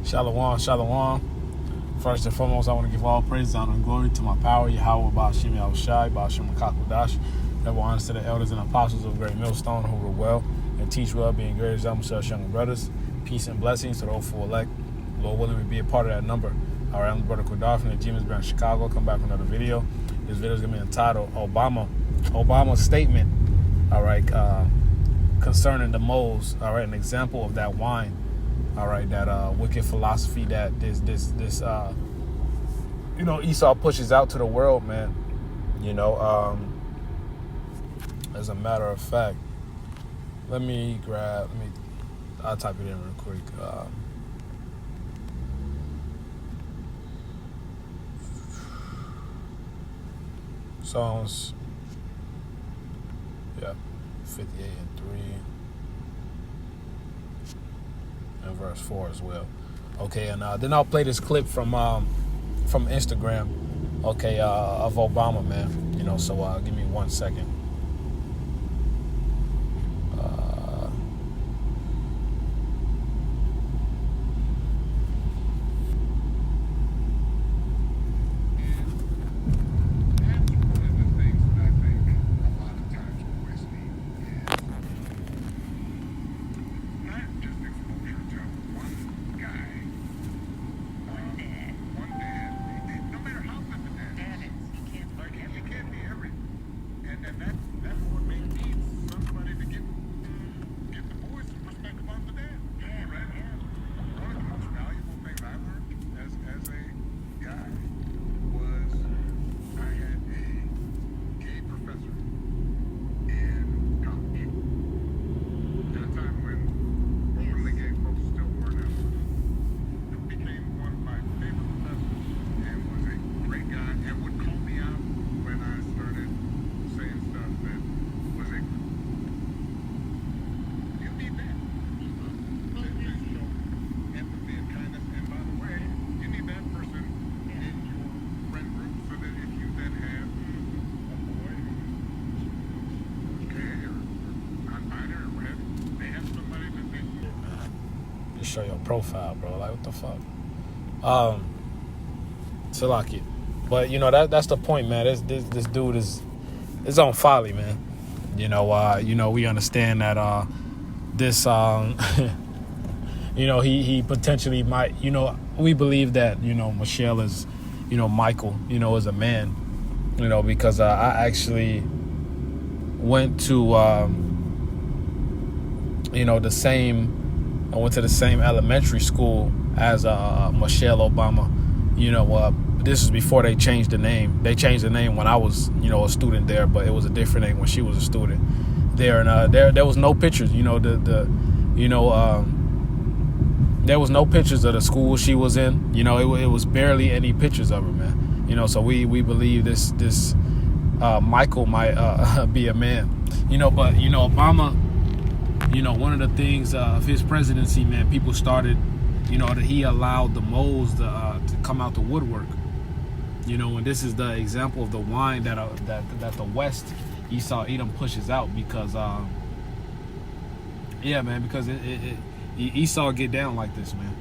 Shalom, shalom. First and foremost, I want to give all praise, honor, and glory to my power, Yahweh, Ba'ashim Yahushai, Ba'ashim Makakwadash. Double honors to the elders and apostles of Great Millstone who rule well and teach well, being great examples to us younger brothers. Peace and blessings to the hopeful elect. Lord willing, we be a part of that number. All right, I'm Brother Kwadar from the Demons Brand Chicago. Come back with another video. This video is going to be entitled Obama's statement, all right, concerning the moles, all right, an example of that wine. All right, that wicked philosophy that Esau pushes out to the world, man. As a matter of fact, I'll type it in real quick. Psalms, 58 and 3. And verse 4 as well. Okay, and then I'll play this clip from Instagram, okay, of Obama, man. So give me 1 second. Show your profile, bro. Like, what the fuck? Salaki. But that's the point, man. This dude is on folly, man. We understand that this he potentially might, we believe that, Michelle is, Michael, is a man, because I actually went to I went to the same elementary school as Michelle Obama. This is before they changed the name. They changed the name when I was, a student there, but it was a different name when she was a student there. And there was no pictures. There was no pictures of the school she was in. It was barely any pictures of her, man. So we believe this Michael might be a man. But Obama. One of the things of his presidency, man, people started, that he allowed the moles to come out the woodwork. And this is the example of the wine that the West, Esau, Edom pushes out because, because Esau get down like this, man.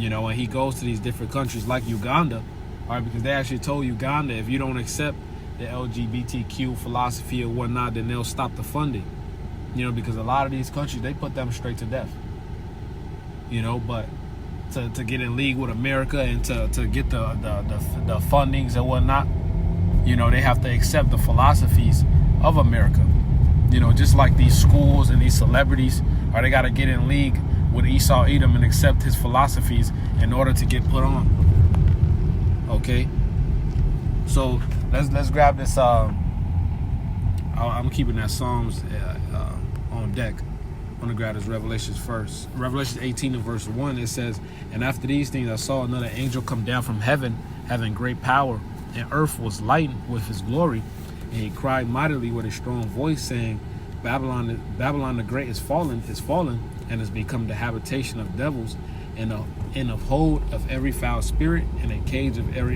And he goes to these different countries like Uganda, all right, because they actually told Uganda, if you don't accept the LGBTQ philosophy or whatnot, then they'll stop the funding. Because a lot of these countries, they put them straight to death. But to get in league with America and to get the fundings and whatnot, they have to accept the philosophies of America. Just like these schools and these celebrities, or they got to get in league with Esau Edom and accept his philosophies in order to get put on. Okay? So let's grab this. I'm keeping that Psalms on deck. I'm going to grab this Revelations first. Revelation 18 and verse 1, it says, "And after these things I saw another angel come down from heaven, having great power, and earth was lightened with his glory. And he cried mightily with a strong voice, saying, Babylon the Great is fallen, and has become the habitation of devils, and of hold of every foul spirit, and a cage of every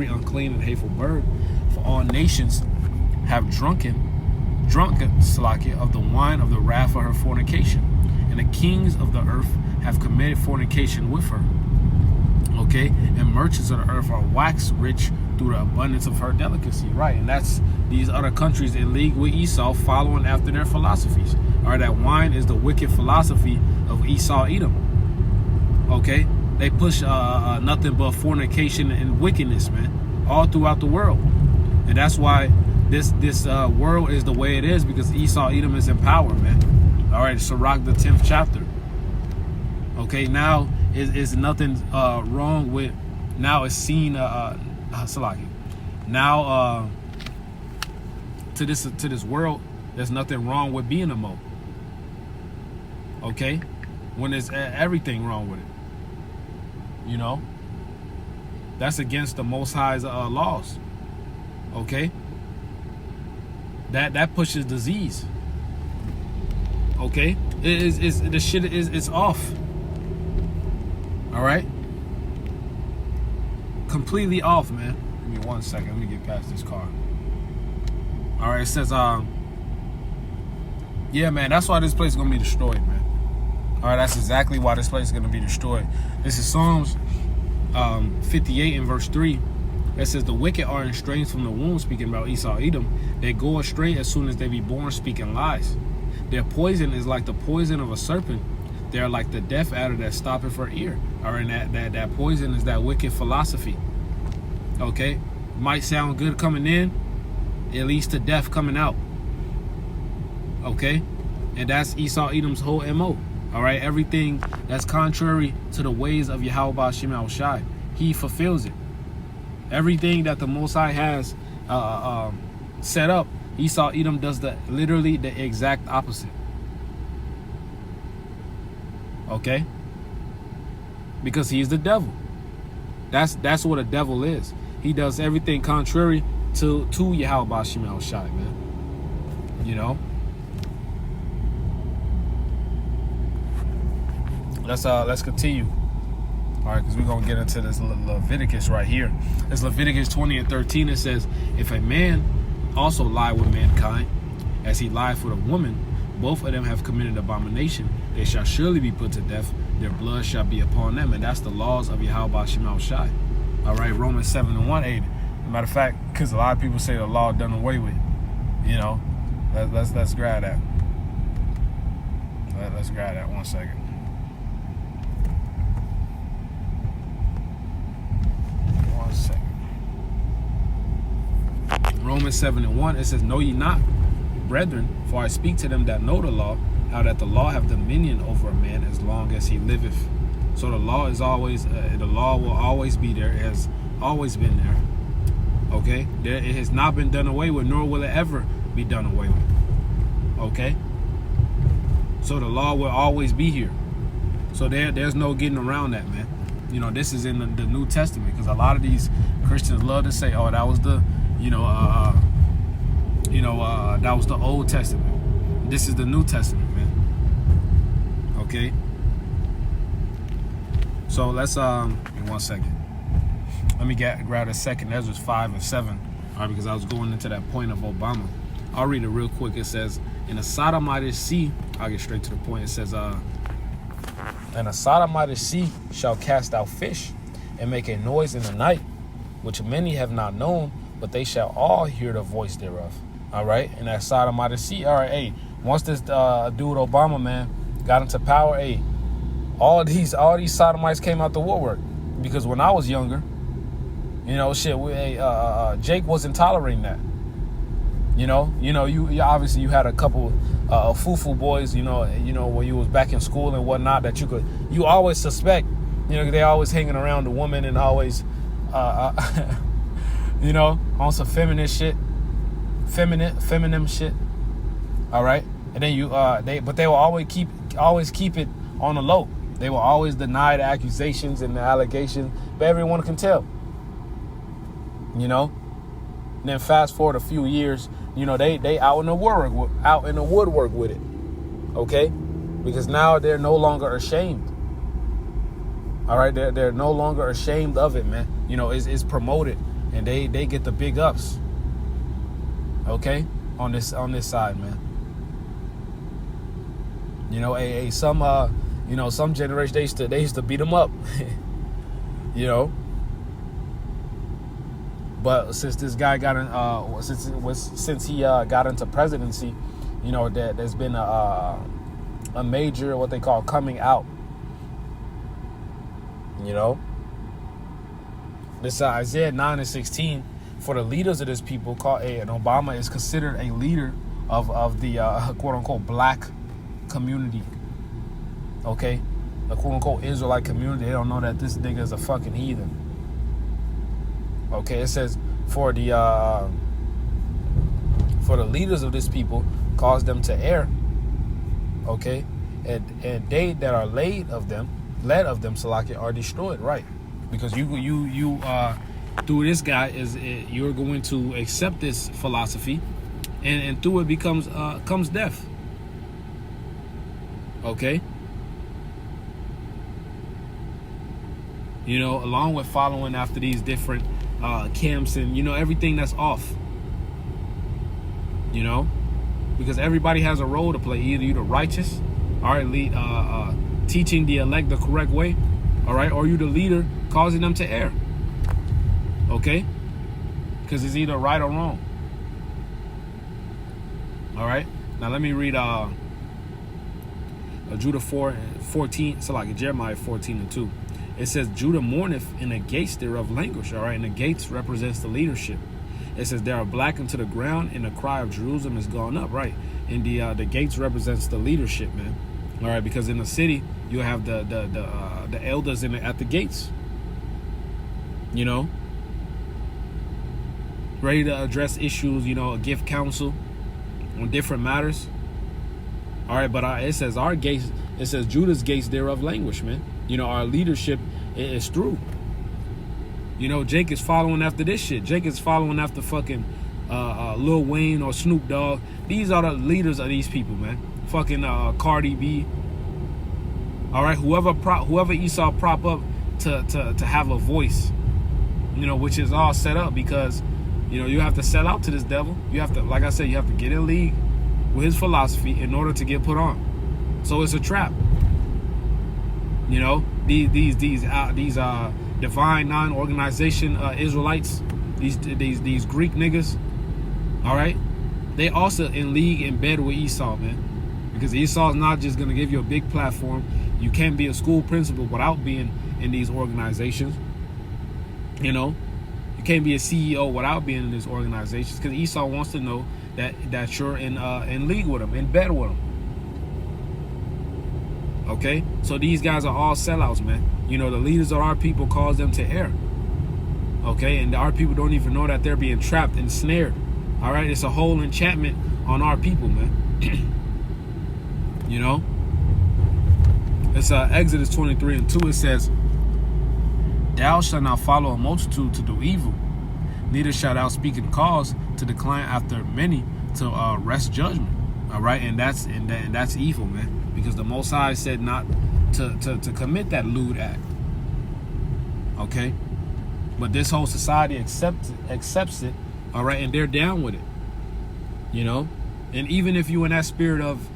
unclean and hateful bird. For all nations have drunken Salakia of the wine of the wrath of her fornication, and the kings of the earth have committed fornication with her. Okay, and merchants of the earth are wax rich through the abundance of her delicacy, right? And that's these other countries in league with Esau, following after their philosophies. All right, that wine is the wicked philosophy of Esau, Edom. Okay, they push nothing but fornication and wickedness, man, all throughout the world, and that's why this world is the way it is, because Esau, Edom is in power, man. All right, Sirach, the 10th chapter. Okay, now is nothing wrong with, now it's seen Salaki. Now to this world, there's nothing wrong with being a Mo. Okay, when there's everything wrong with it, you know, that's against the Most High's laws. Okay, that pushes disease. Okay, the shit is off. All right, completely off, man. Give me 1 second. Let me get past this car. All right, it says, yeah, man, that's why this place is gonna be destroyed, man. All right, that's exactly why this place is gonna be destroyed. This is Psalms 58 and verse 3. It says, the wicked are estranged from the womb, speaking about Esau, Edom. They go astray as soon as they be born, speaking lies. Their poison is like the poison of a serpent. They're like the deaf adder that stoppeth her ear. All right, that poison is that wicked philosophy. Okay, might sound good coming in, it leads to death coming out. Okay, and that's Esau Edom's whole MO. All right, everything that's contrary to the ways of Yahweh Shem Al Shai, he fulfills it. Everything that the Most High has set up, Esau Edom does literally the exact opposite. Okay, because he's the devil. That's what a devil is. He does everything contrary to Yahweh Shem Al Shai, man. You know. Let's continue. All right, because we're gonna get into this Leviticus right here. It's Leviticus 20 and 13. It says, if a man also lie with mankind, as he lied with a woman, both of them have committed abomination. They shall surely be put to death. Their blood shall be upon them. And that's the laws of Yahweh Shem Al Shai. All right, Romans 7 and 1. Hey, matter of fact, because a lot of people say the law done away with. You know, let's grab that. Let's grab that 1 second. Romans 7 and 1, it says, know ye not, brethren, for I speak to them that know the law, how that the law have dominion over a man as long as he liveth. So the law is always, the law will always be there. It has always been there. Okay? It has not been done away with, nor will it ever be done away with. Okay? So the law will always be here. So there's no getting around that, man. You know, this is in the New Testament, because a lot of these Christians love to say, oh, that was the, that was the Old Testament. This is the New Testament, man. Okay. So let's give me 1 second. Let me grab a second. Ezra 5 and 7. All right, because I was going into that point of Obama. I'll read it real quick. It says, in a Sodomite sea, I'll get straight to the point. It says, and a Sodomite sea shall cast out fish and make a noise in the night, which many have not known, but they shall all hear the voice thereof. All right, and that Sodomite sea. All right, hey, once this dude Obama, man, got into power, hey, all these sodomites came out the woodwork. Because when I was younger, Jake wasn't tolerating that. You obviously you had a couple foo-foo boys, when you was back in school and whatnot, that you always suspect, they always hanging around the woman and always, on some feminine shit. All right, and then they will always keep it on the low. They will always deny the accusations and the allegations, but everyone can tell. And then fast forward a few years, they out in the woodwork with it. Okay, because now they're no longer ashamed. All right, they're no longer ashamed of it, man. It's promoted, and they get the big ups. Okay, on this side, man. Some generation they used to beat them up. You know. But since this guy got in, since he got into presidency, you know, there's been a major what they call coming out. You know, this Isaiah 9:16 for the leaders of this people and Obama is considered a leader of the quote unquote black community. Okay, the quote unquote Israelite community. They don't know that this nigga is a fucking heathen. Okay, it says for the leaders of this people cause them to err. Okay, and they that are led of them, Salakia, are destroyed. Right, because you through this guy you're going to accept this philosophy, and through it comes death. Okay. You know, along with following after these different camps and, you know, everything that's off. You know, because everybody has a role to play. Either you're the righteous, all right, lead, teaching the elect the correct way, all right, or you the leader causing them to err. Okay, because it's either right or wrong. All right, now let me read Judah 4:14. So like Jeremiah 14:2. It says, Judah mourneth, and the gates thereof languish. All right, and the gates represents the leadership. It says they are blackened to the ground, and the cry of Jerusalem is gone up. Right, and the gates represents the leadership, man. All right, because in the city you have the elders at the gates. You know, ready to address issues. You know, give counsel on different matters. All right, but it says our gates. It says Judah's gates thereof languish, man. You know, our leadership is through. You know, Jake is following after this shit. Jake is following after fucking Lil Wayne or Snoop Dogg. These are the leaders of these people, man. Fucking Cardi B. All right, whoever Esau prop up to have a voice. You know, which is all set up because, you know, you have to sell out to this devil. You have to, like I said, you have to get in league with his philosophy in order to get put on. So it's a trap. You know, these divine non-organization Israelites, these Greek niggas, all right, they also in league in bed with Esau, man, because Esau's not just gonna give you a big platform. You can't be a school principal without being in these organizations. You know, you can't be a CEO without being in these organizations, because Esau wants to know that you're in league with him, in bed with him. Okay, so these guys are all sellouts, man. You know, the leaders of our people cause them to err. Okay, and our people don't even know that they're being trapped and snared. All right, it's a whole enchantment on our people, man. You know, it's Exodus 23:2. It says, "Thou shalt not follow a multitude to do evil, neither shalt thou speak in cause to decline after many to wrest judgment." All right, and that's evil, man. Because the Most High said not to commit that lewd act. Okay? But this whole society accepts it, all right, and they're down with it. You know? And even if you in that spirit of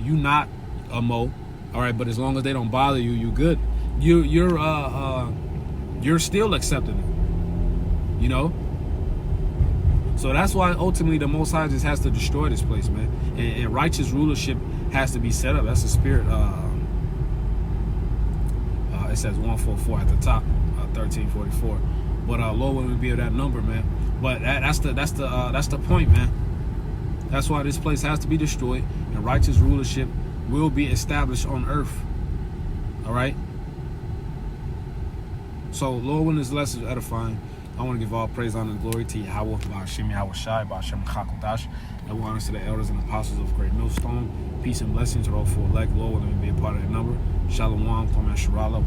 you not a Mo, all right, but as long as they don't bother you, you good. You're still accepting it. You know? So that's why ultimately the Most High just has to destroy this place, man. And righteous rulership has to be set up. That's the spirit. It says 144 at the top, 1344. But Lord wouldn't be of that number, man. But that's the point, man. That's why this place has to be destroyed, and righteous rulership will be established on earth. All right. So Lord, when this lesson is edifying, I want to give all praise, honor, and glory to Yahweh, Ba'ashem Yahweh Shai, Ba'ashem Chakodash. And honors to the elders and apostles of Great Millstone. Peace and blessings to all for elect. Lord, let me be a part of that number. Shalom, Kwame Sharala,